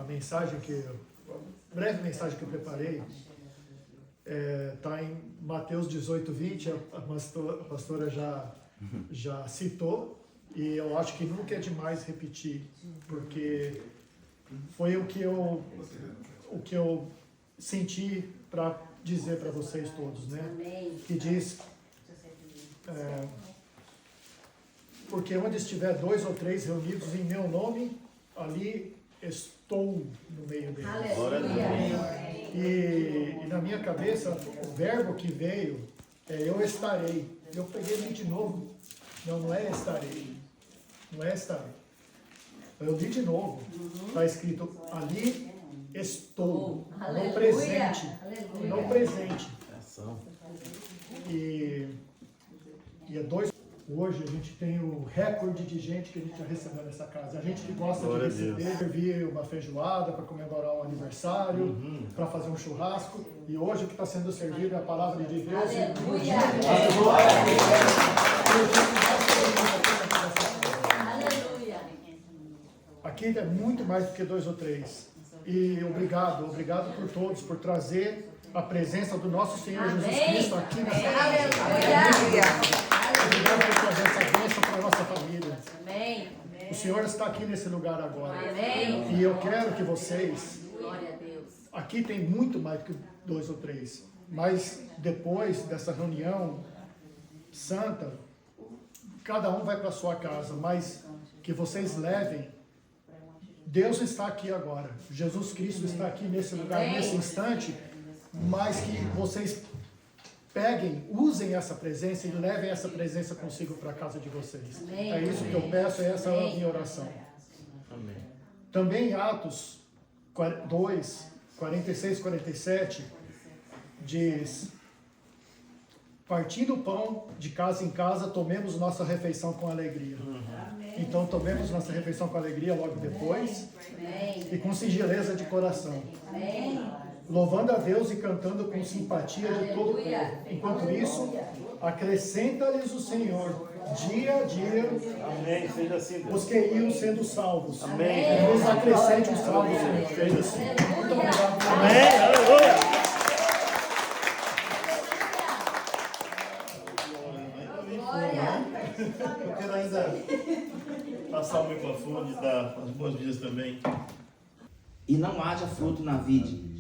mensagem a breve mensagem que eu preparei está em Mateus 18:20, a pastora já citou, e eu acho que nunca é demais repetir, porque foi o que eu senti para dizer para vocês todos, né? Que diz, porque onde estiver 2 ou 3 reunidos em meu nome, ali estou no meio deles. Aleluia. E na minha cabeça, o verbo que veio é eu estarei. Eu peguei ele de novo. Não é estarei. Não é estarei. Eu li de novo. Está escrito ali estou. No presente. No presente. E é 2. Hoje a gente tem o recorde de gente que a gente já recebeu nessa casa. A gente que gosta de receber, servir uma feijoada para comemorar um aniversário, para fazer um churrasco. E hoje o que está sendo servido é a palavra de Deus. Aleluia! Aleluia! Aqui é muito mais do que 2 ou 3. E obrigado por todos, por trazer a presença do nosso Senhor Jesus Cristo aqui nessa casa. Obrigado por trazer essa bênção para a nossa família. Amém. O Senhor está aqui nesse lugar agora. Amém. E eu quero que vocês... Glória a Deus. Aqui tem muito mais do que 2 ou 3. Mas depois dessa reunião santa, cada um vai para a sua casa. Mas que vocês levem... Deus está aqui agora. Jesus Cristo está aqui nesse lugar, nesse instante. Mas que vocês... peguem, usem essa presença e levem essa presença consigo para a casa de vocês. Amém. É isso que eu peço, essa é a minha oração. Amém. Também Atos 2, 46, 47, diz: partindo o pão de casa em casa, tomemos nossa refeição com alegria. Então tomemos nossa refeição com alegria logo depois. E com singeleza de coração. Louvando a Deus e cantando com simpatia de todo o povo. Enquanto isso, acrescenta-lhes o Senhor, dia a dia, Amém. Seja assim, Deus. os que iam sendo salvos. Amém. Nos acrescente os salvos, Senhor. Seja assim. Muito obrigado. Amém. Aleluia. Eu quero ainda passar o microfone e dar as boas-vindas também. E não haja fruto na vide,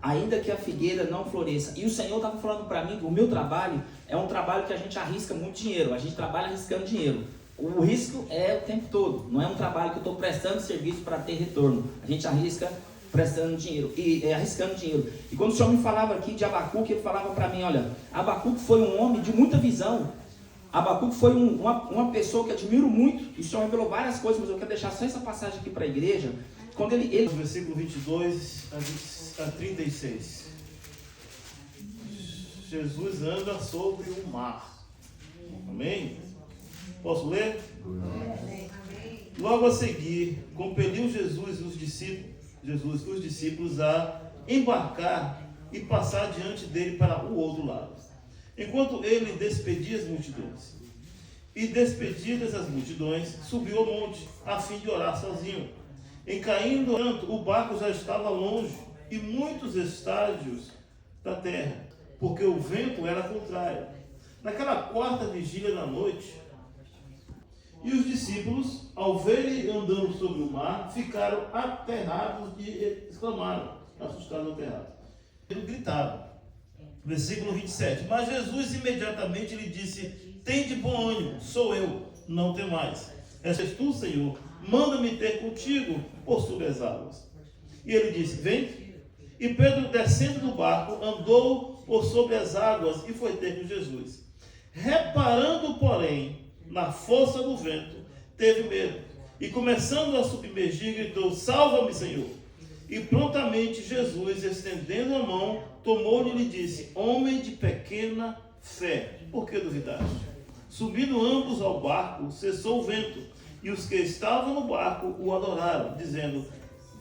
ainda que a figueira não floresça. E o Senhor estava falando para mim que o meu trabalho é um trabalho que a gente arrisca muito dinheiro. A gente trabalha arriscando dinheiro. O risco é o tempo todo. Não é um trabalho que eu estou prestando serviço para ter retorno. A gente arrisca prestando dinheiro e arriscando dinheiro. E quando o Senhor me falava aqui de Abacuque, ele falava para mim, olha, Abacuque foi um homem de muita visão. Abacuque foi uma pessoa que admiro muito. E o Senhor revelou várias coisas, mas eu quero deixar só essa passagem aqui para a igreja. Quando ele... Versículo 22 a 36. Jesus anda sobre o mar. Amém? Posso ler? Amém. Logo a seguir, compeliu Jesus os discípulos a embarcar e passar diante dele para o outro lado, enquanto ele despedia as multidões. E despedidas as multidões, subiu ao monte, a fim de orar sozinho. Em caindo tanto, o barco já estava longe, e muitos estádios da terra, porque o vento era contrário. Naquela quarta vigília da noite, e os discípulos, ao verem andando sobre o mar, ficaram aterrados e exclamaram, assustados, aterrados. Eles gritaram. Versículo 27. Mas Jesus imediatamente lhe disse: tende bom ânimo, sou eu, não temais. És tu, Senhor, manda-me ter contigo por sobre as águas. E ele disse: vem. E Pedro, descendo do barco, andou por sobre as águas e foi ter com Jesus. Reparando, porém, na força do vento, teve medo. E começando a submergir, gritou: salva-me, Senhor. E prontamente Jesus, estendendo a mão, tomou-lhe e lhe disse: homem de pequena fé, por que duvidaste? Subindo ambos ao barco, cessou o vento, e os que estavam no barco o adoraram, dizendo: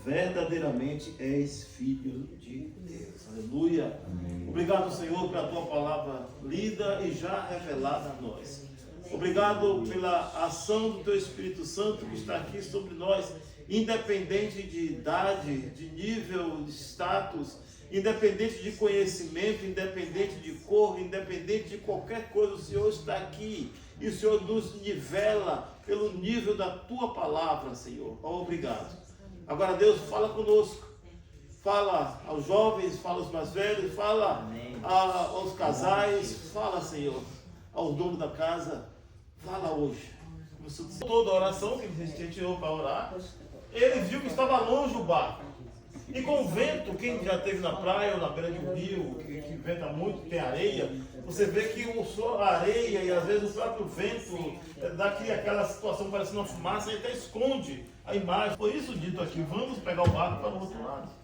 verdadeiramente és filho de Deus. Aleluia. Amém. Obrigado, Senhor, pela tua palavra lida e já revelada a nós. Obrigado pela ação do teu Espírito Santo que está aqui sobre nós independente de idade, de nível, de status, independente de conhecimento, independente de cor, independente de qualquer coisa, o Senhor está aqui e o Senhor nos nivela pelo nível da Tua palavra, Senhor. Obrigado. Agora, Deus, fala conosco. Fala aos jovens, fala aos mais velhos, fala aos casais, fala, Senhor, aos donos da casa, fala hoje. Toda a oração que a gente tirou para orar, ele viu que estava longe o barco. E com o vento, quem já esteve na praia ou na beira de um rio, que venta muito, tem areia, você vê que a areia e às vezes o próprio vento dá aquela situação parecendo uma fumaça e até esconde a imagem. Por isso dito aqui, vamos pegar o barco para o outro lado.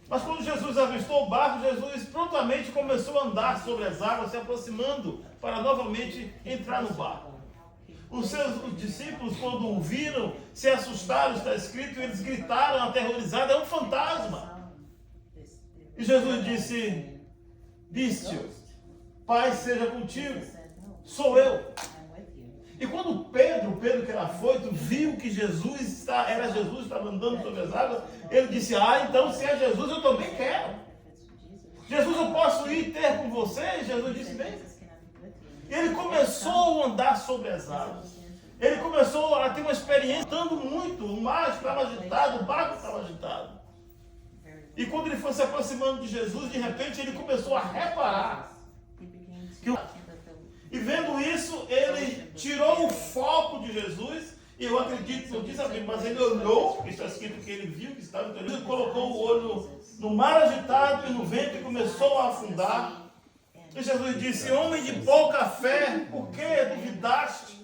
Mas quando Jesus avistou o barco, Jesus prontamente começou a andar sobre as águas, se aproximando para novamente entrar no barco. Os discípulos, quando o viram, se assustaram, está escrito, e eles gritaram aterrorizados, é um fantasma. E Jesus disse, Viste-o, Pai seja contigo, sou eu. E quando Pedro que era afoito, viu que era Jesus, estava andando sobre as águas, ele disse, então se é Jesus, eu também quero. Jesus, eu posso ir ter com você? Jesus disse, bem. E ele começou a andar sobre as águas. Ele começou a ter uma experiência, andando muito, o mar estava agitado, o barco estava agitado. E quando ele foi se aproximando de Jesus, de repente ele começou a reparar e vendo isso, ele tirou o foco de Jesus, e eu acredito, não diz a Bíblia, mas ele olhou, está escrito que ele viu que estava, então ele colocou o olho no mar agitado e no vento e começou a afundar. E Jesus disse, homem de pouca fé, por que duvidaste?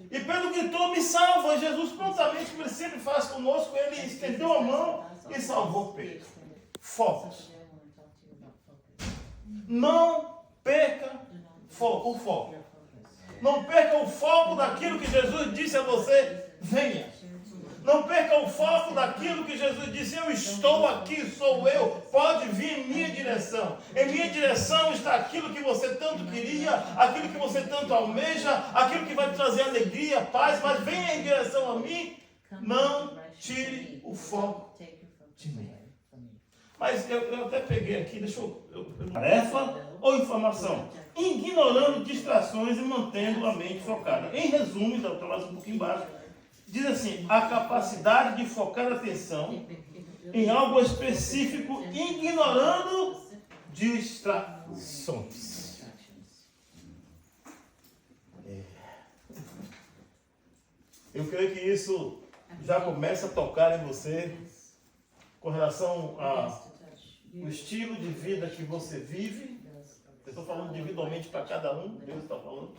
E Pedro gritou, me salva. E Jesus prontamente, como ele sempre faz conosco, ele estendeu a mão e salvou Pedro. Focos. Não perca o foco. Não perca o foco daquilo que Jesus disse a você, venha. Não perca o foco daquilo que Jesus disse, eu estou aqui, sou eu, pode vir em minha direção. Em minha direção está aquilo que você tanto queria, aquilo que você tanto almeja, aquilo que vai te trazer alegria, paz, mas venha em direção a mim, não tire o foco de mim. Mas eu até peguei aqui, tarefa ou informação? Ignorando distrações e mantendo a mente focada. Em resumo, já estou mais um pouquinho embaixo, diz assim, a capacidade de focar a atenção em algo específico, ignorando distrações. Eu creio que isso já começa a tocar em você com relação ao estilo de vida que você vive. Eu estou falando individualmente para cada um, Deus está falando.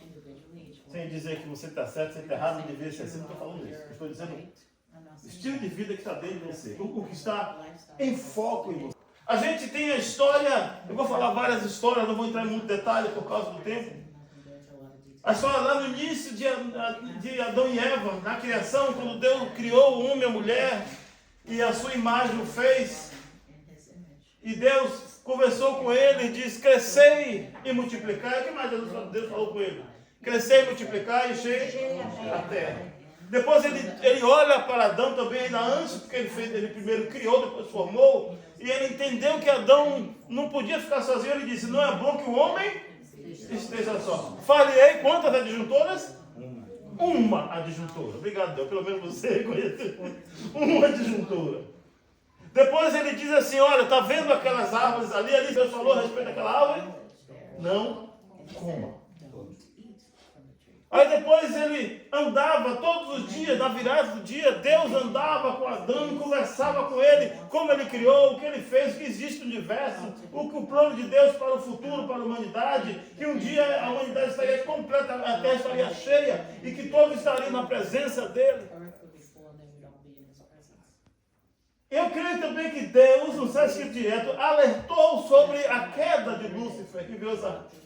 Sem dizer que você está certo, você está errado, não deveria ser assim, não estou falando isso. Eu estou dizendo o estilo de vida que está dentro de você, o que está em foco em você. A gente tem a história, eu vou falar várias histórias, não vou entrar em muito detalhe por causa do tempo. A história lá no início de Adão e Eva, na criação, quando Deus criou o homem e a mulher, e a sua imagem o fez, e Deus conversou com ele e disse, crescei e multiplicai. O que mais Deus falou com ele? Crescer e multiplicar e encher a terra. Depois ele olha para Adão também, ainda antes, porque ele primeiro criou, depois formou, e ele entendeu que Adão não podia ficar sozinho. Ele disse, não é bom que o homem esteja só. Falei quantas adjuntoras? Uma adjuntora. Obrigado, Deus, pelo menos você conhece uma adjuntora. Depois ele diz assim, olha, está vendo aquelas árvores ali Deus falou a respeito daquela árvore? Não coma. Aí depois ele andava todos os dias, na virada do dia, Deus andava com Adão, conversava com ele, como ele criou, o que ele fez, o que existe no universo, o plano de Deus para o futuro, para a humanidade, que um dia a humanidade estaria completa, a terra estaria cheia, e que todos estariam na presença dele. Eu creio também que Deus, no seu escrito direto, alertou sobre a queda de Lúcifer, que virou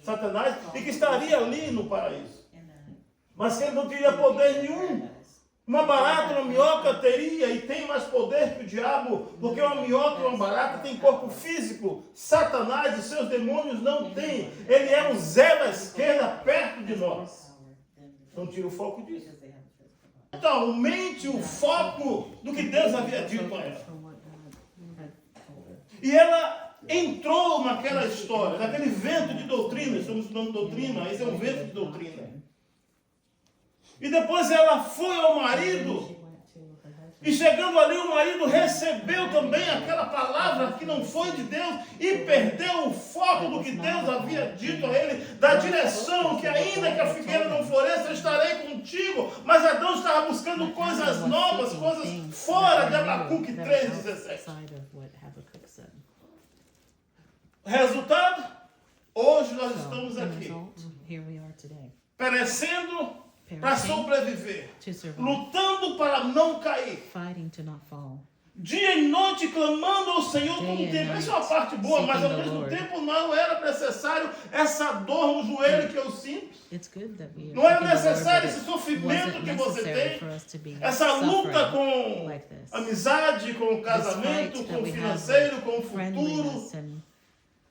Satanás, e que estaria ali no paraíso. Mas que ele não teria poder nenhum. Uma barata, uma minhoca teria e tem mais poder que o diabo, porque uma minhoca e uma barata tem corpo físico. Satanás e seus demônios não têm. Ele é um zero à esquerda perto de nós. Não tira o foco disso. totalmente o foco do que Deus havia dito a ela. E ela entrou naquela história, naquele vento de doutrina. Estamos estudando doutrina, esse é um vento de doutrina. E depois ela foi ao marido, e chegando ali o marido recebeu também aquela palavra que não foi de Deus e perdeu o foco do que Deus havia dito a ele, da direção que ainda que a figueira não floresça, eu estarei contigo. Mas Adão estava buscando coisas novas, coisas fora de Abacuque 3,17. Resultado? Hoje nós estamos aqui, perecendo para sobreviver, lutando para não cair, dia e noite clamando ao Senhor todo tempo. Essa é uma parte boa, mas ao mesmo tempo não era necessário essa dor no joelho que eu sinto. Não era necessário esse sofrimento que você tem, essa luta com amizade, com o casamento, com o financeiro, com o futuro,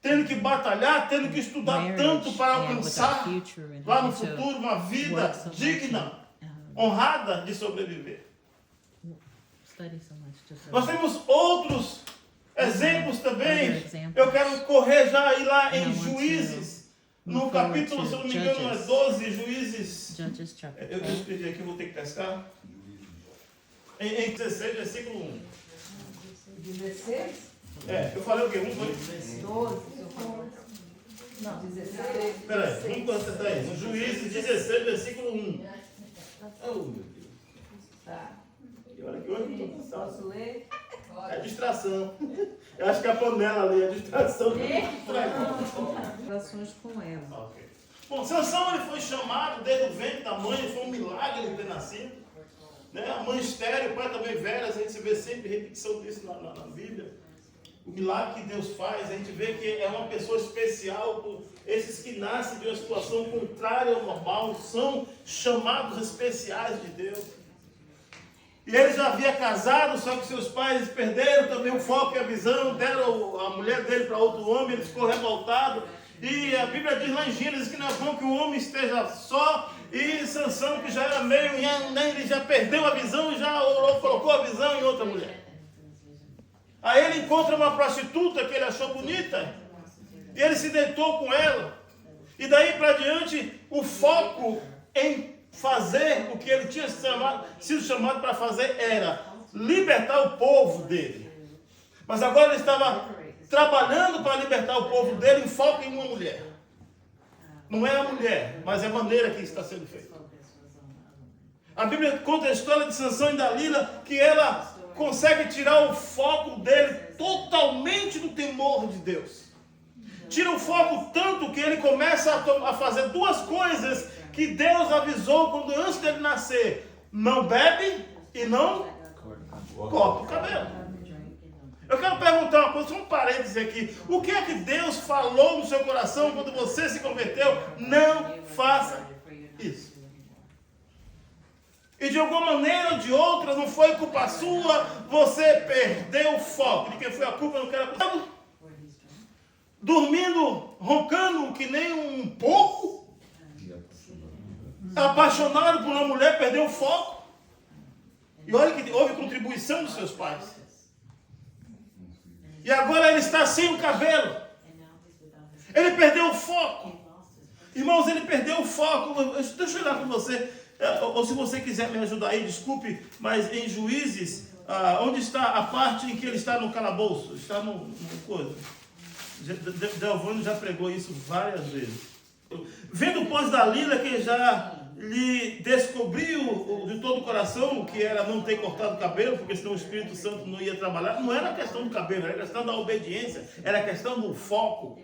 tendo que batalhar, tendo que estudar tanto para alcançar lá no futuro uma vida digna, honrada de sobreviver. Nós temos outros exemplos também. Eu quero correr já aí lá em Juízes, no capítulo, se eu não me engano, é 12, Juízes. Eu escrevi aqui, vou ter que pescar. Em 16, versículo 1. 16? Eu falei o quê? 1, 2, 12. Não, 16. Peraí, vamos constatar aí. No Juízes 16, versículo 1. Oh, meu Deus. Tá. E olha que hoje eu não estou Posso ler? É distração. Eu acho que a panela ali é distração. Relações com ela. Okay. Bom, Sansão ele foi chamado desde o ventre da mãe, foi um milagre ele ter nascido. Né? A mãe estéril, o pai também velho, a gente vê sempre repetição disso na Bíblia. O milagre que Deus faz, a gente vê que é uma pessoa especial. Esses que nascem de uma situação contrária ao normal são chamados especiais de Deus. E ele já havia casado, só que seus pais perderam também o foco e a visão, deram a mulher dele para outro homem, ele ficou revoltado. E a Bíblia diz lá em Gênesis que não é bom que o homem esteja só. E Sansão, que já era meio, ele já perdeu a visão e já colocou a visão em outra mulher. Aí ele encontra uma prostituta que ele achou bonita, e ele se deitou com ela. E daí para diante, o foco em fazer o que ele tinha sido chamado para fazer era libertar o povo dele. Mas agora ele estava trabalhando para libertar o povo dele em foco em uma mulher. Não é a mulher, mas é a maneira que está sendo feita. A Bíblia conta a história de Sansão e Dalila, que ela consegue tirar o foco dele totalmente do temor de Deus. Tira o foco tanto que ele começa a fazer duas coisas que Deus avisou quando antes dele nascer. Não bebe e não corta o cabelo. Eu quero perguntar uma coisa, só um parênteses aqui. O que é que Deus falou no seu coração quando você se converteu? Não faça isso. E de alguma maneira ou de outra, não foi culpa sua, você perdeu o foco. De quem foi a culpa, não quero culpa. Dormindo, roncando que nem um porco. Apaixonado por uma mulher, perdeu o foco. E olha que houve contribuição dos seus pais. E agora ele está sem o cabelo. Ele perdeu o foco. Irmãos, ele perdeu o foco. Deixa eu olhar com você. Ou se você quiser me ajudar aí, desculpe, mas em Juízes, onde está a parte em que ele está no calabouço? Está no coisa. Delvano já pregou isso várias vezes. Vendo, pois, Dalila, que já lhe descobriu de todo o coração que era não ter cortado o cabelo, porque senão o Espírito Santo não ia trabalhar. Não era questão do cabelo, era questão da obediência, era questão do foco.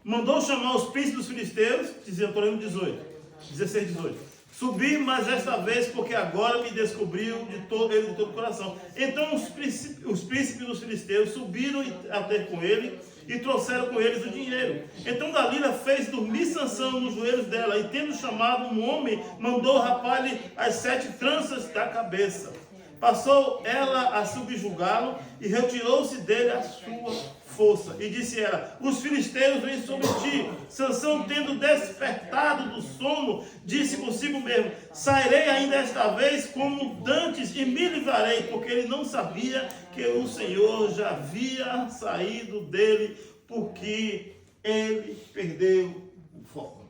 Mandou chamar os príncipes dos filisteus, dizia, estou lendo 16, 18. Subi, mas esta vez, porque agora me descobriu de todo o coração. Então os príncipes dos filisteus subiram a ter com ele e trouxeram com eles o dinheiro. Então Dalila fez dormir Sansão nos joelhos dela, e tendo chamado um homem, mandou rapar-lhe as 7 tranças da cabeça. Passou ela a subjugá-lo e retirou-se dele a sua força. E disse ela: os filisteus vêm sobre ti. Sansão, tendo despertado do sono, disse consigo mesmo: sairei ainda esta vez como dantes e me livrarei, porque ele não sabia que o Senhor já havia saído dele, porque ele perdeu o foco.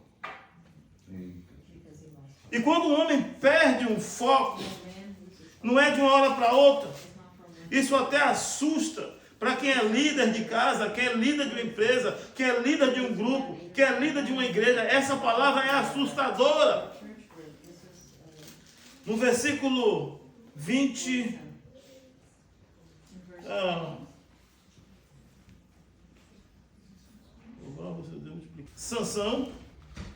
E quando o homem perde um foco, não é de uma hora para outra. Isso até assusta para quem é líder de casa, quem é líder de uma empresa, quem é líder de um grupo, quem é líder de uma igreja. Essa palavra é assustadora. No versículo 20... Sansão,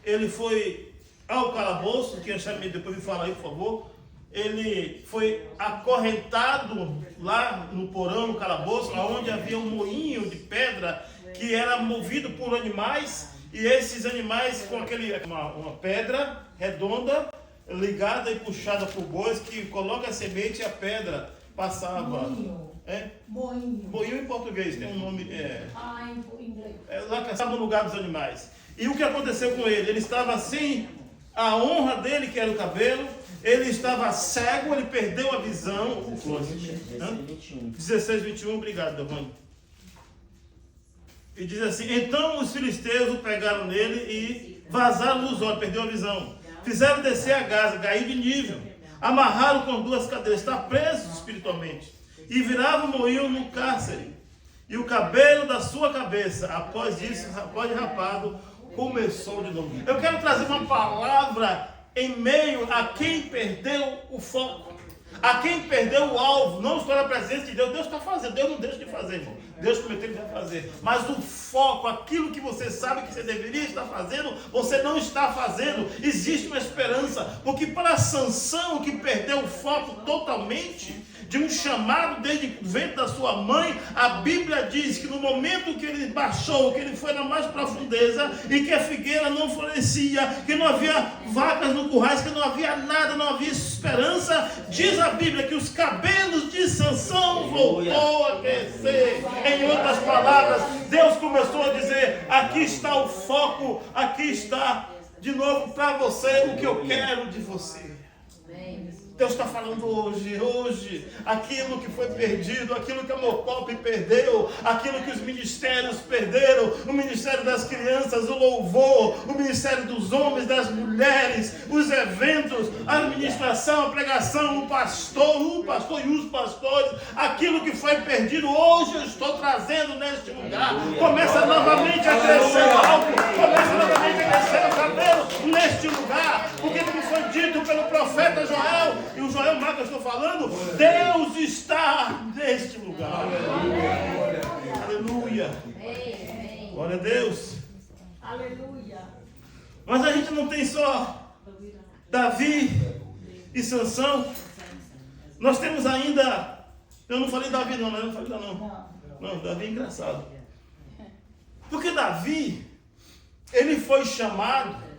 ele foi ao calabouço, quem achar depois me fala aí, por favor. Ele foi acorrentado lá no porão, no calabouço, onde havia um moinho de pedra que era movido por animais, e esses animais com uma pedra redonda ligada e puxada por bois que coloca a semente e a pedra passava. Moinho em português tem um nome. Em inglês. Lá que estava no lugar dos animais. E o que aconteceu com ele? Ele estava sem a honra dele, que era o cabelo. Ele estava cego, ele perdeu a visão. 16, 21, obrigado, Giovanni. E diz assim: então os filisteus o pegaram nele e vazaram os olhos, perdeu a visão. Fizeram descer a Gaza, cair de nível. Amarraram com 2 cadeiras, está preso espiritualmente. E viravam o moinho no cárcere. E o cabelo da sua cabeça, após isso, após rapado, começou de novo. Eu quero trazer uma palavra em meio a quem perdeu o foco, a quem perdeu o alvo. Não estou na presença de Deus. Deus está fazendo, Deus não deixa de fazer, irmão. Deus prometeu que vai fazer. Mas o foco, aquilo que você sabe que você deveria estar fazendo, você não está fazendo. Existe uma esperança, porque para Sansão, que perdeu o foco totalmente de um chamado desde o ventre da sua mãe, a Bíblia diz que no momento que ele baixou, que ele foi na mais profundeza, e que a figueira não florescia, que não havia vacas no currais, que não havia nada, não havia esperança, diz a Bíblia que os cabelos de Sansão voltou a crescer. Em outras palavras, Deus começou a dizer: aqui está o foco, aqui está de novo para você o que eu quero de você. Deus está falando hoje, aquilo que foi perdido, aquilo que a Mocop perdeu, aquilo que os ministérios perderam, o ministério das crianças, o louvor, o ministério dos homens, das mulheres, os eventos, a administração, a pregação, o pastor e os pastores, aquilo que foi perdido, hoje eu estou trazendo neste lugar. Começa novamente a crescer algo, começa novamente a crescer o cabelo neste lugar, porque como foi dito pelo profeta Joel, e o Joel Marcos eu estou falando, Deus está neste lugar. Aleluia. Glória a Deus. Aleluia. Mas a gente não tem só Davi e Sansão. Nós temos ainda, eu não falei Davi não, mas eu não falei não, Davi é engraçado. Porque Davi, ele foi chamado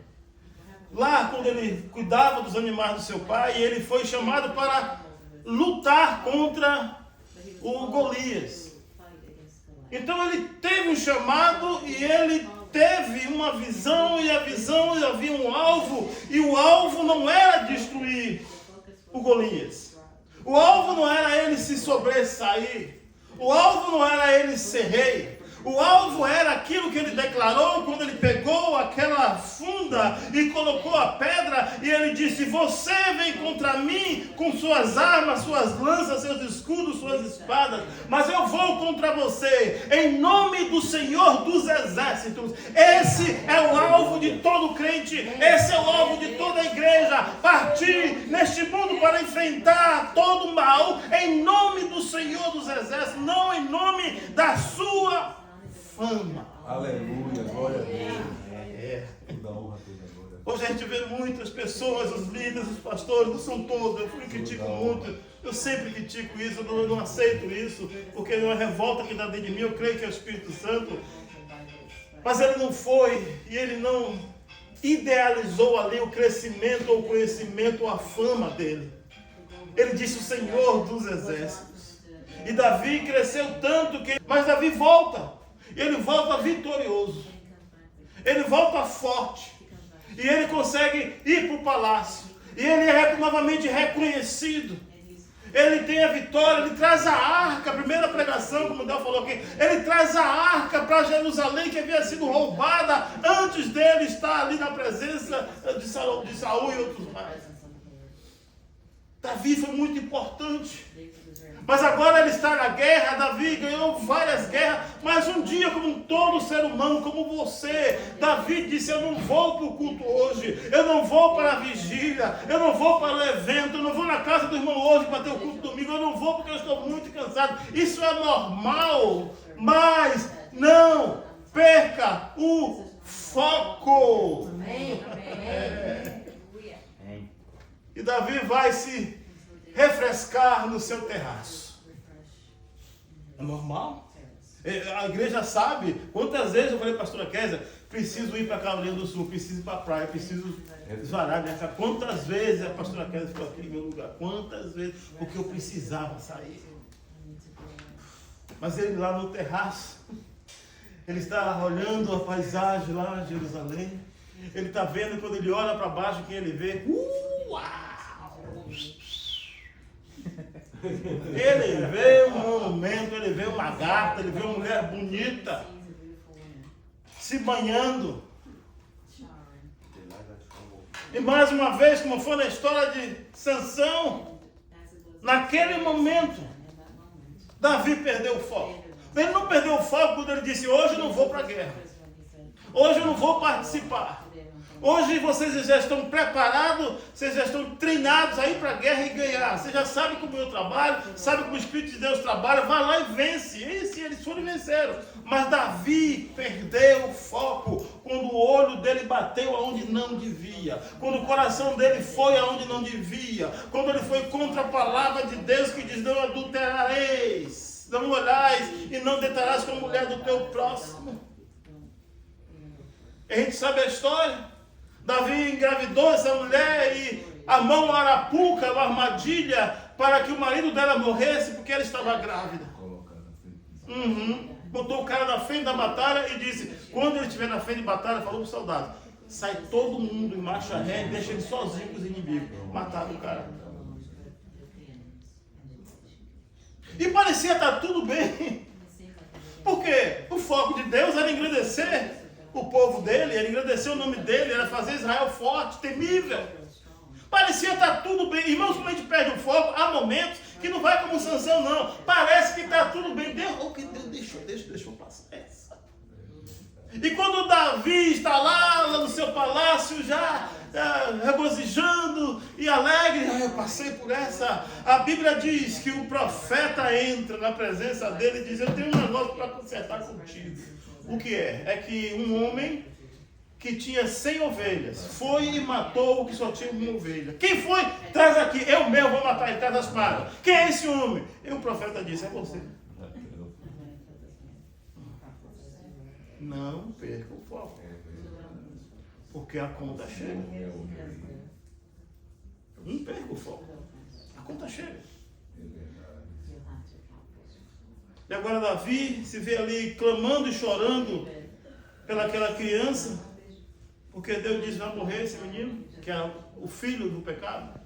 lá quando ele cuidava dos animais do seu pai, e ele foi chamado para lutar contra o Golias. Então ele teve um chamado e ele teve uma visão, e a visão havia um alvo, e o alvo não era destruir o Golias. O alvo não era ele se sobressair. O alvo não era ele ser rei. O alvo era aquilo que ele declarou quando ele pegou aquela funda e colocou a pedra, e ele disse: você vem contra mim com suas armas, suas lanças, seus escudos, suas espadas, mas eu vou contra você em nome do Senhor dos Exércitos. Esse é o alvo de todo crente, esse é o alvo de toda a igreja: partir neste mundo para enfrentar todo o mal em nome do Senhor dos Exércitos, não em nome da sua fama. Aleluia, glória a Deus. Toda honra, toda glória. Hoje a gente vê muitas pessoas, os líderes, os pastores, não são todos, eu critico muito, eu sempre critico isso, eu não aceito isso, porque é uma revolta que dá dentro de mim, eu creio que é o Espírito Santo, mas ele não foi, e ele não idealizou ali o crescimento, ou o conhecimento, ou a fama dele. Ele disse: o Senhor dos Exércitos. E Davi cresceu tanto que... Mas Davi volta. E ele volta vitorioso. Ele volta forte. E ele consegue ir para o palácio. E ele é novamente reconhecido. Ele tem a vitória, ele traz a arca, a primeira pregação, como o Del falou aqui, ele traz a arca para Jerusalém, que havia sido roubada antes dele estar ali na presença de Saul e outros mais. Davi foi muito importante. Mas agora ele está na guerra. Davi ganhou várias guerras, mas um dia, como todo ser humano, como você, Davi disse: eu não vou para o culto hoje, eu não vou para a vigília, eu não vou para o evento, eu não vou na casa do irmão hoje para ter o culto domingo, eu não vou porque eu estou muito cansado. Isso é normal, mas não perca o foco. E Davi vai se refrescar no seu terraço. É normal? A igreja sabe. Quantas vezes eu falei, pastora Kézia, preciso ir para Carolina do Sul, preciso ir para a praia, preciso esvarar minha casa. Quantas vezes a pastora Kézia ficou aqui no meu lugar? Quantas vezes? Porque eu precisava sair. Mas ele lá no terraço, ele está olhando a paisagem lá em Jerusalém. Ele está vendo, quando ele olha para baixo, quem ele vê? Uau! Ele vê um monumento, ele vê uma gata, ele vê uma mulher bonita se banhando. E mais uma vez, como foi na história de Sansão, naquele momento, Davi perdeu o foco. Ele não perdeu o foco quando ele disse: hoje eu não vou para a guerra, hoje eu não vou participar. Hoje vocês já estão preparados, vocês já estão treinados a ir para a guerra e ganhar. Você já sabe como eu trabalho, sabe como o Espírito de Deus trabalha, vai lá e vence. E sim, eles foram e venceram. Mas Davi perdeu o foco quando o olho dele bateu aonde não devia, quando o coração dele foi aonde não devia, quando ele foi contra a palavra de Deus que diz: não adulterareis, não olhais e não deitarás com a mulher do teu próximo. A gente sabe a história. Davi engravidou essa mulher e armou uma arapuca, uma armadilha, para que o marido dela morresse porque ela estava grávida. Botou o cara na frente da batalha e disse: quando ele estiver na frente de batalha, falou para o soldado: sai todo mundo em marcha ré e deixa ele sozinho com os inimigos. Mataram o cara. E parecia estar tudo bem. Por quê? O foco de Deus era engrandecer o povo dele, era engrandecer o nome dele, era fazer Israel forte, temível. Parecia estar tudo bem. Irmãos, quando a gente perde o foco, há momentos que não vai como Sansão, não. Parece que está tudo bem. Deus deixou passar essa. E quando Davi está lá no seu palácio, já regozijando e alegre: eu passei por essa. A Bíblia diz que o profeta entra na presença dele e diz: eu tenho um negócio para consertar contigo. O que é? É que um homem que tinha 100 ovelhas foi e matou o que só tinha uma ovelha. Quem foi? Traz aqui. Eu mesmo vou matar ele, traz a espada. Quem é esse homem? E o profeta disse: é você. Não perca o foco, porque a conta chega. Não perca o foco, a conta chega. E agora Davi se vê ali clamando e chorando pelaquela criança, porque Deus diz: vai morrer esse menino, que é o filho do pecado.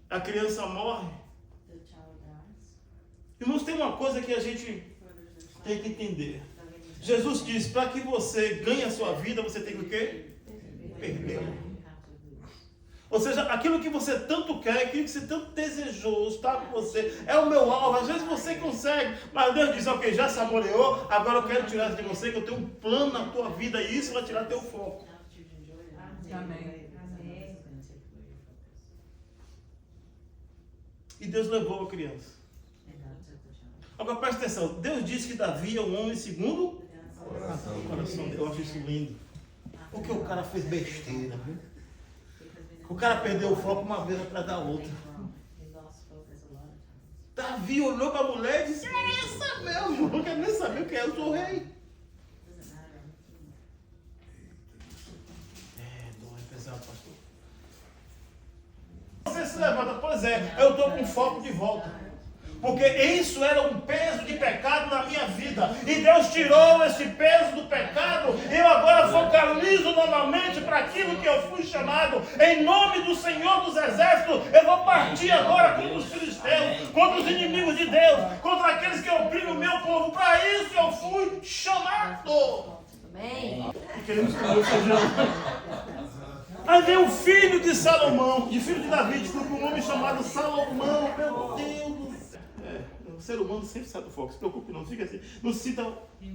A criança morre. Irmãos, tem uma coisa que a gente tem que entender. Jesus diz: para que você ganhe a sua vida, você tem que o quê? Perder. Ou seja, aquilo que você tanto quer, aquilo que você tanto desejou, está com você, é o meu alvo. Às vezes você consegue, mas Deus diz: ok, já saboreou, agora eu quero tirar de você, que eu tenho um plano na tua vida, e isso vai tirar teu foco. Amém. E Deus levou a criança. Agora presta atenção, Deus disse que Davi é um homem segundo o coração dele. Eu acho isso lindo. Porque o cara fez besteira, viu? O cara perdeu o foco uma vez atrás da outra. Davi olhou para a mulher e disse: é essa mesmo, não quero nem saber o que é, eu sou rei. Dor é pesado, pastor. Você se levanta: pois é, eu estou com foco de volta. Porque isso era um peso de pecado na minha vida. E Deus tirou esse peso do pecado. Eu agora focalizo novamente para aquilo que eu fui chamado. Em nome do Senhor dos Exércitos, eu vou partir agora contra os filisteus, contra os inimigos de Deus, contra aqueles que oprimem o meu povo. Para isso eu fui chamado. Amém. E queremos que Deus seja. Aí vem o filho de Salomão, de filho de Davi, um homem chamado Salomão. Meu Deus do céu. O ser humano sempre sai do foco, se preocupe não, fica assim. Não se sinta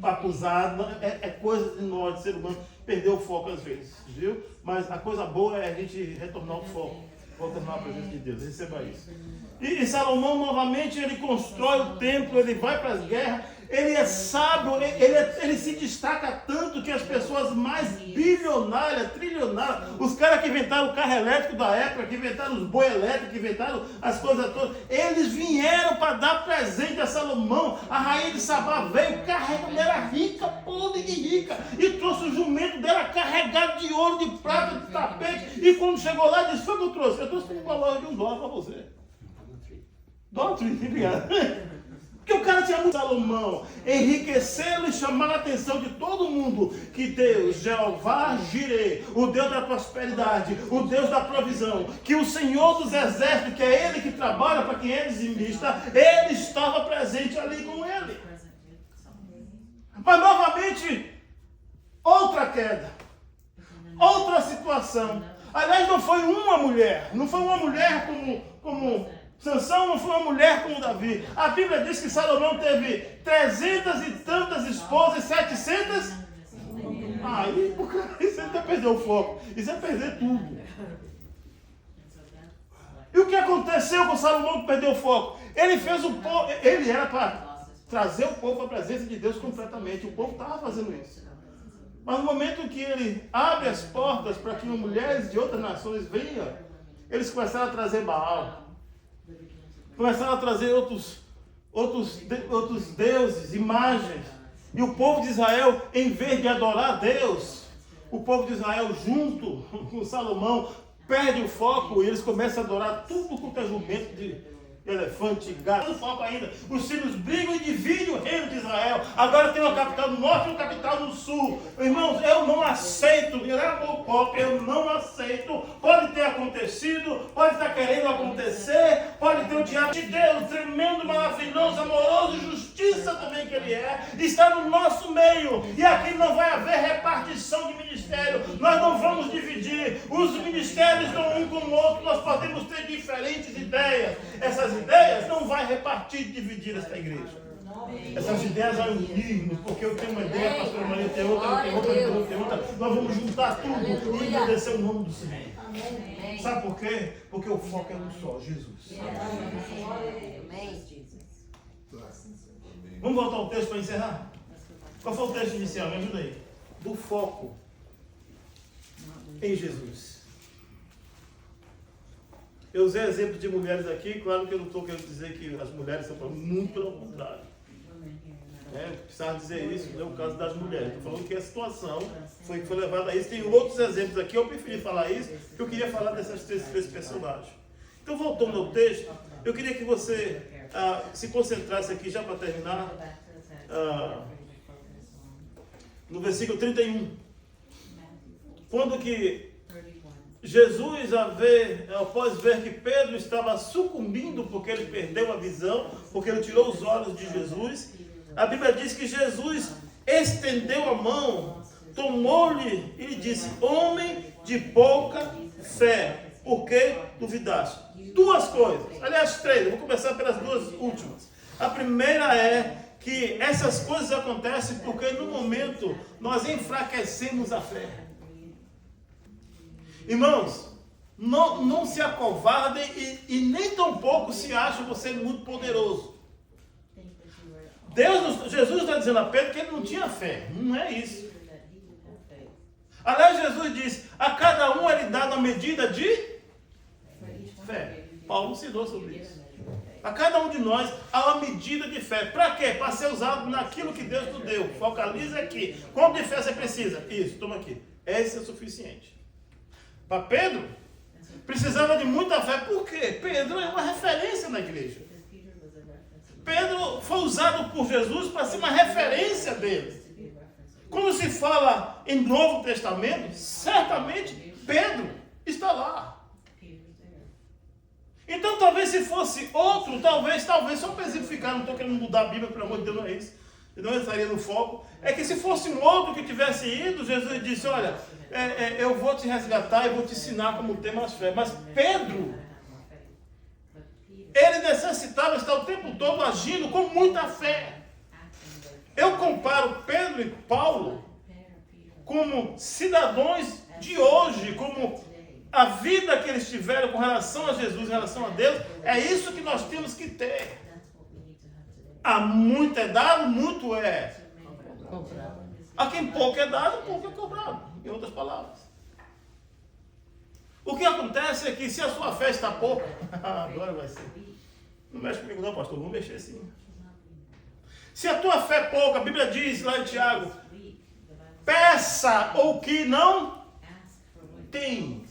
acusado, é coisa de nós, de ser humano, perder o foco às vezes, viu? Mas a coisa boa é a gente retornar o foco, retornar a presença de Deus, receba isso. E Salomão novamente, ele constrói o templo, ele vai para as guerras, ele é sábio, ele se destaca tanto que as pessoas mais bilionárias, trilionárias, os caras que inventaram o carro elétrico da época, que inventaram os boi elétricos, que inventaram as coisas todas, eles vieram para dar presente a Salomão. A rainha de Sabá veio carregando, era rica, podre de rica, e trouxe o jumento dela carregado de ouro, de prata, de tapete, e quando chegou lá, disse: foi o que eu trouxe? Eu trouxe um valor de $1 para você. $1, obrigado. Porque o cara tinha muito. Salomão enriquecê-lo e chamar a atenção de todo mundo que Deus, Jeová Jireh, o Deus da prosperidade, o Deus da provisão, que o Senhor dos Exércitos, que é Ele que trabalha para quem é dizimista, Ele estava presente ali com ele. Mas novamente, outra queda, outra situação. Aliás, não foi uma mulher como Sansão, não foi uma mulher como Davi. A Bíblia diz que Salomão teve 300 e tantas esposas, 700. Aí, isso até perdeu o foco. Isso é perder tudo. E o que aconteceu com Salomão que perdeu o foco? Ele fez o povo, ele era para trazer o povo à presença de Deus completamente. O povo estava fazendo isso. Mas no momento que ele abre as portas para que mulheres de outras nações venham, eles começaram a trazer Baal. Começaram a trazer outros deuses, imagens. E o povo de Israel, em vez de adorar a Deus, o povo de Israel, junto com Salomão, perde o foco e eles começam a adorar tudo quanto é jumento de elefante, gato, foco ainda. Os filhos brigam e dividem o reino de Israel. Agora tem uma capital no norte e uma capital no sul. Irmãos, eu não aceito, eu não aceito. Pode ter acontecido, pode estar querendo acontecer, pode ter o diabo de Deus, tremendo, maravilhoso, amoroso, justiça também que Ele é, está no nosso meio. E aqui não vai haver repartição de ministério. Nós não vamos dividir. Os ministérios estão um com o outro. Nós podemos ter diferentes ideias. Essas ideias não vai repartir e dividir esta igreja. Essas ideias vai unir, porque eu tenho uma ideia, a pastora Maria tem outra, eu tenho outra. Nós vamos juntar tudo e agradecer o nome do Senhor. Sabe por quê? Porque o foco é um só, Jesus. Vamos voltar ao texto para encerrar? Qual foi o texto inicial? Me ajuda aí. Do foco em Jesus. Eu usei exemplo de mulheres aqui, claro que eu não estou querendo dizer que as mulheres são muito pelo contrário. Precisava dizer isso, não é o caso das mulheres. Estou falando que a situação foi levada a isso. Tem outros exemplos aqui, eu preferi falar isso, porque eu queria falar dessas três personagens. Então, voltando ao texto, eu queria que você se concentrasse aqui, já para terminar, no versículo 31. Quando que Jesus, após ver que Pedro estava sucumbindo porque ele perdeu a visão, porque ele tirou os olhos de Jesus, a Bíblia diz que Jesus estendeu a mão, tomou-lhe e lhe disse: homem de pouca fé, por que duvidaste? Duas coisas, aliás 3, eu vou começar pelas duas últimas. A primeira é que essas coisas acontecem porque no momento nós enfraquecemos a fé. Irmãos, não se acovardem e nem tão pouco se acham você muito poderoso. Jesus está dizendo a Pedro que ele não tinha fé. Não é isso. Aliás, Jesus diz: a cada um é lhe dado a medida de fé. Paulo ensinou sobre isso. A cada um de nós há uma medida de fé. Para quê? Para ser usado naquilo que Deus nos deu. Focaliza aqui. Quanto de fé você precisa? Isso, toma aqui. Esse é o suficiente. Para Pedro, precisava de muita fé. Por quê? Pedro é uma referência na igreja. Pedro foi usado por Jesus para ser uma referência dele. Quando se fala em Novo Testamento, certamente Pedro está lá. Então talvez se fosse outro, talvez, só para exemplificar, não estou querendo mudar a Bíblia, pelo amor de Deus, não é isso. Eu não estaria no foco. É que se fosse um outro que tivesse ido, Jesus disse, olha, eu vou te resgatar e vou te ensinar como ter mais fé. Mas Pedro, ele necessitava estar o tempo todo agindo com muita fé. Eu comparo Pedro e Paulo como cidadãos de hoje, como a vida que eles tiveram com relação a Jesus, em relação a Deus, é isso que nós temos que ter. A muito é dado, muito é cobrado. A quem pouco é dado, pouco é cobrado. Em outras palavras. O que acontece é que se a sua fé está pouca, agora vai ser. Não mexe comigo não, pastor, vou mexer sim. Se a tua fé é pouca, a Bíblia diz lá em Tiago, peça o que não tem.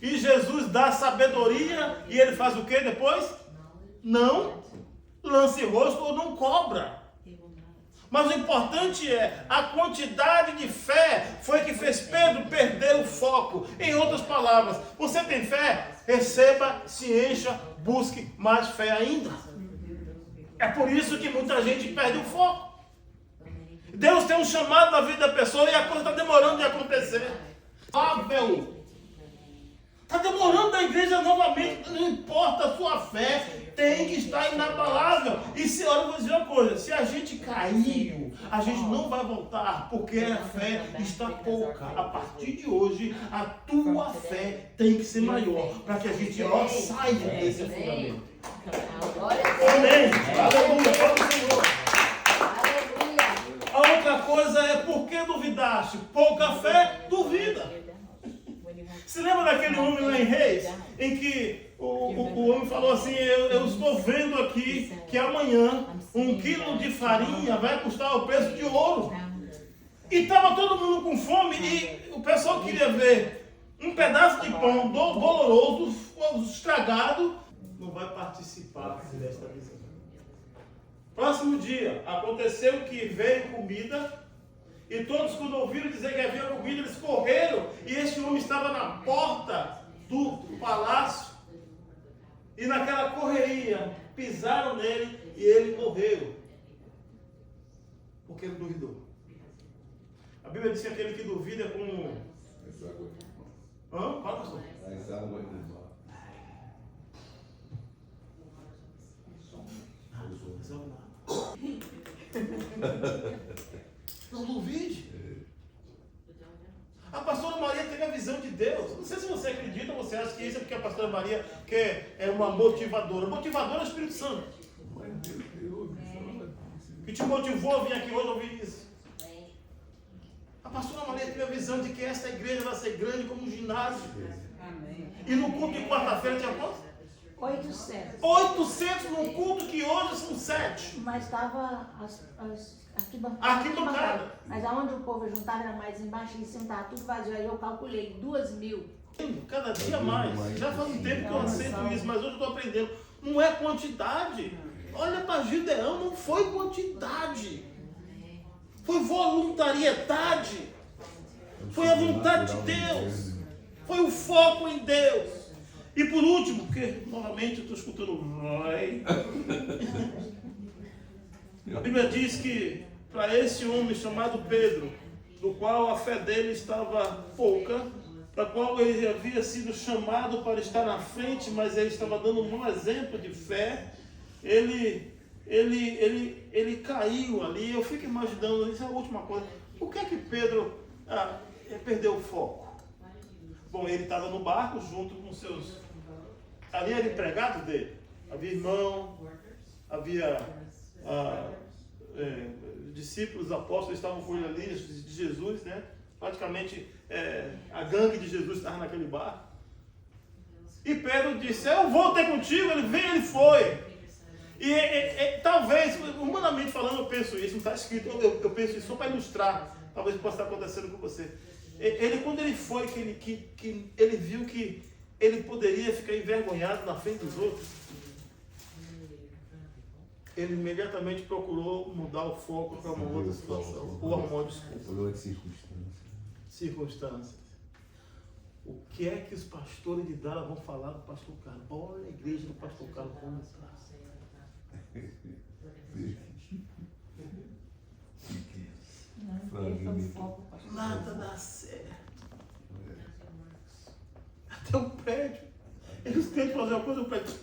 E Jesus dá sabedoria e ele faz o que depois? Não lance rosto ou não cobra. Mas o importante é, a quantidade de fé foi que fez Pedro perder o foco. Em outras palavras, você tem fé? Receba, se encha, busque mais fé ainda. É por isso que muita gente perde o foco. Deus tem um chamado na vida da pessoa e a coisa está demorando de acontecer. Está demorando da igreja novamente, não importa a sua fé, tem que estar inabalável. E se, olha, eu vou dizer uma coisa, se a gente caiu, a gente não vai voltar, porque a fé está pouca. A partir de hoje, a tua fé tem que ser maior, para que a gente saia desse fundamento. Amém. Aleluia. A outra coisa é, por que duvidaste? Pouca fé, duvida. Se lembra daquele homem lá em Reis, em que o homem falou assim, eu estou vendo aqui que amanhã 1 quilo de farinha vai custar o preço de ouro. E estava todo mundo com fome e o pessoal queria ver um pedaço de pão doloroso, estragado, não vai participar desta visão. Próximo dia, aconteceu que veio comida. E todos, quando ouviram dizer que havia comida, eles correram. E este homem estava na porta do palácio. E naquela correria, pisaram nele e ele morreu. Porque ele duvidou. A Bíblia diz que aquele que duvida é como... Hã? Fala, pastor. Não duvide. A pastora Maria teve a visão de Deus. Não sei se você acredita ou você acha que isso é porque a pastora Maria é uma motivadora. Motivadora é o Espírito Santo. Que te motivou a vir aqui hoje ouvir isso. A pastora Maria teve a visão de que esta igreja vai ser grande como um ginásio. E no culto de quarta-feira tinha quantos? 800. 800 no culto que hoje são 7. Mas estava Arquibancada. Mas aonde o povo juntava era mais embaixo, e sentava tudo vazio. Aí eu calculei 2.000. Cada dia mais. Já faz um tempo que eu aceito isso, mas hoje eu estou aprendendo. Não é quantidade. Olha para Gideão, não foi quantidade. Foi voluntariedade. Foi a vontade de Deus. Foi o foco em Deus. E por último, porque novamente eu estou escutando vai. A Bíblia diz que para esse homem chamado Pedro, do qual a fé dele estava pouca, para qual ele havia sido chamado para estar na frente, mas ele estava dando um mau exemplo de fé, ele caiu ali. Eu fico imaginando, isso é a última coisa, por que Pedro perdeu o foco? Bom, ele estava no barco junto com seus... Ali era empregado dele. Havia irmão, havia discípulos, apóstolos estavam com ele ali, de Jesus, né? Praticamente a gangue de Jesus estava naquele barco. E Pedro disse, eu vou ter contigo, ele veio, ele foi. E talvez, humanamente falando, eu penso isso, não está escrito, eu penso isso só para ilustrar, talvez possa estar acontecendo com você. Quando ele foi, que ele viu que ele poderia ficar envergonhado na frente dos outros. ele imediatamente procurou mudar o foco para uma outra situação, ou arrumar uma desculpa. Circunstâncias. O que é que os pastores de Dallas vão falar do pastor Carlos? Olha a igreja do pastor Carlos como está. Nada dá certo. Até o prédio. Eles tentam fazer uma coisa, o prédio.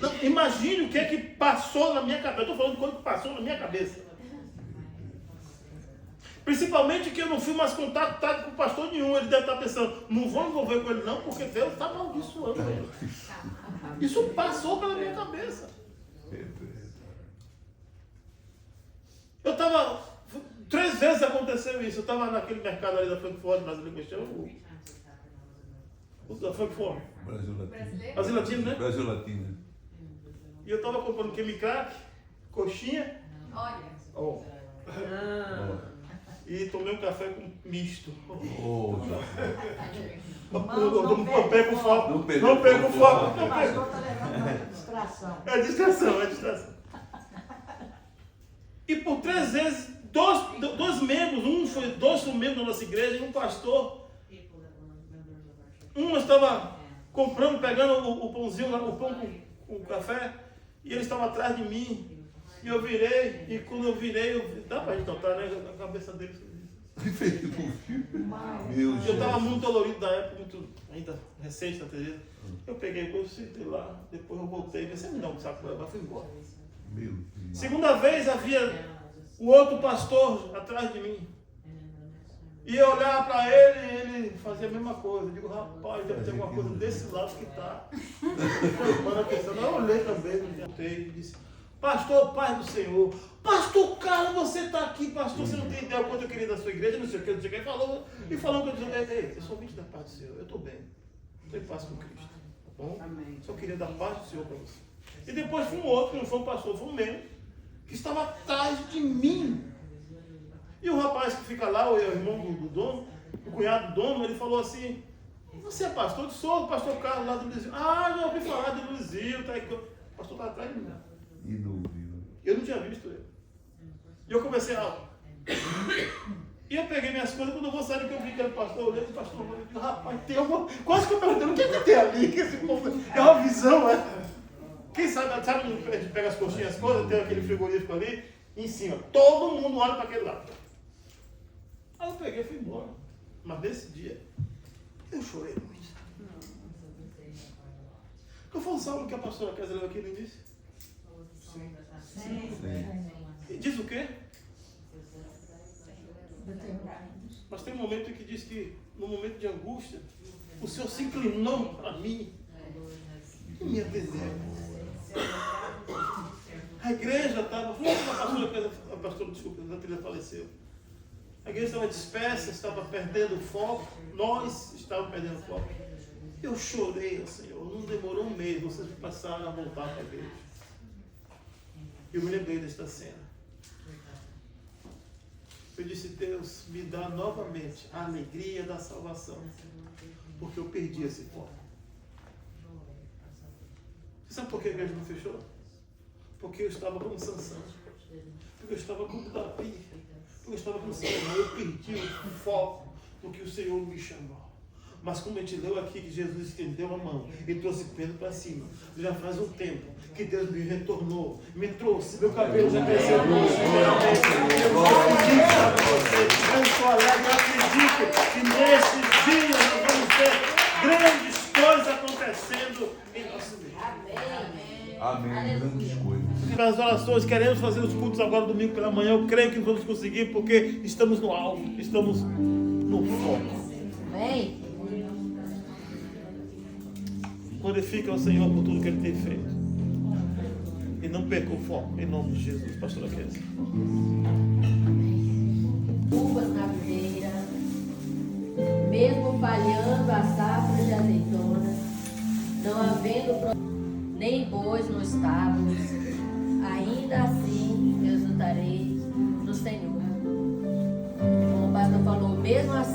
Não, imagine o que é que passou na minha cabeça. Eu estou falando de coisa que passou na minha cabeça. Principalmente que eu não fui mais contactado com o pastor nenhum. Ele deve estar pensando, não vou envolver com ele não, porque Deus está amaldiçoando ele. Isso passou pela minha cabeça. Eu estava, 3 vezes aconteceu isso. Eu estava naquele mercado ali da Frankfurt, Brasil mexeu. O da Frankfurt. Brasil Latino, né? Brasil Latino. E eu estava comprando chemicac, coxinha. Oh. E tomei um café com misto. Não pego foco. Não pego foco. O pastor está levando distração. É distração. E por 3 vezes, dois membros, dois foram membros da nossa igreja e um pastor. Um estava comprando, pegando o pãozinho, o pão com o café, e ele estava atrás de mim. E eu virei, e quando eu virei, dá pra gente notar, né? A cabeça dele. Eu estava muito dolorido na época, muito ainda recente na TV. Eu peguei, eu sentei lá, depois eu voltei, você me dá um saco, eu fui embora. Segunda vez havia o outro pastor atrás de mim. E eu olhava para ele e ele fazia a mesma coisa. Eu digo, rapaz, deve ter alguma coisa desse lado que está. Eu olhei também, e disse, pastor, Pai do Senhor, pastor Carlos, você está aqui, pastor, você não tem ideia quanto eu queria da sua igreja, não sei o que, ele falou, e falou que eu disse, ei, eu sou ouvinte da paz do Senhor, eu estou bem, estou em paz com Cristo, tá bom? Amém. Só queria dar paz do Senhor para você. E depois foi um outro, que não foi um pastor, foi um membro, que estava atrás de mim. E o rapaz que fica lá, o irmão do dono, o cunhado do dono, ele falou assim, você é pastor? Eu sou o pastor Carlos lá do Luizio. Ah, já ouvi falar do Luizio, tá aí. O pastor está atrás de mim. Eu não tinha visto ele. E eu comecei a... E eu peguei minhas coisas, quando eu vou sair, que eu vi que era pastor, eu olhei o pastor, eu digo, rapaz, tem alguma... Quase que eu perguntei, o que tem ali? Que esse povo... É uma visão, é? Quem sabe onde a gente pega as coxinhas, as coisas, tem aquele frigorífico ali, em cima. Todo mundo olha para aquele lado. Aí eu peguei e fui embora. Mas nesse dia, eu chorei muito. Qual foi o salmo que a pastora Kézia leu aqui no início? Sim. Diz o quê? Mas tem um momento que diz que, no momento de angústia, o Senhor se inclinou para mim e me atendeu. A igreja estava... A pastora, desculpa, a Teresa faleceu. A igreja estava dispersa, estava perdendo foco. Nós estávamos perdendo foco. Eu chorei ao Senhor. Não demorou um mês, vocês passaram a voltar para a igreja. Eu me lembrei desta cena. Eu disse, Deus, me dá novamente a alegria da salvação. Porque eu perdi esse foco. Você sabe por que a igreja não fechou? Porque eu estava com Sansão. Porque eu estava com Davi. Porque eu estava com Salomão. Eu perdi o foco do que o Senhor me chamou. Mas como a gente leu aqui que Jesus estendeu a mão e trouxe Pedro para cima, já faz um tempo que Deus me retornou, me trouxe, meu cabelo já cresceu. Eu estou alegre, eu acredito que nesses dias nós vamos ter grandes coisas acontecendo em nosso meio. Amém. Grandes coisas. Nas orações, queremos fazer os cultos agora domingo pela manhã. Eu creio que vamos conseguir porque estamos no alvo, estamos no foco. Amém. Glorifica o Senhor por tudo que Ele tem feito. E não perca o foco, em nome de Jesus, pastora Kézia. Uvas na videira, mesmo falhando a safra de azeitona, não havendo nem bois no estábulo, ainda assim exultarei no Senhor. Como o pastor falou, mesmo assim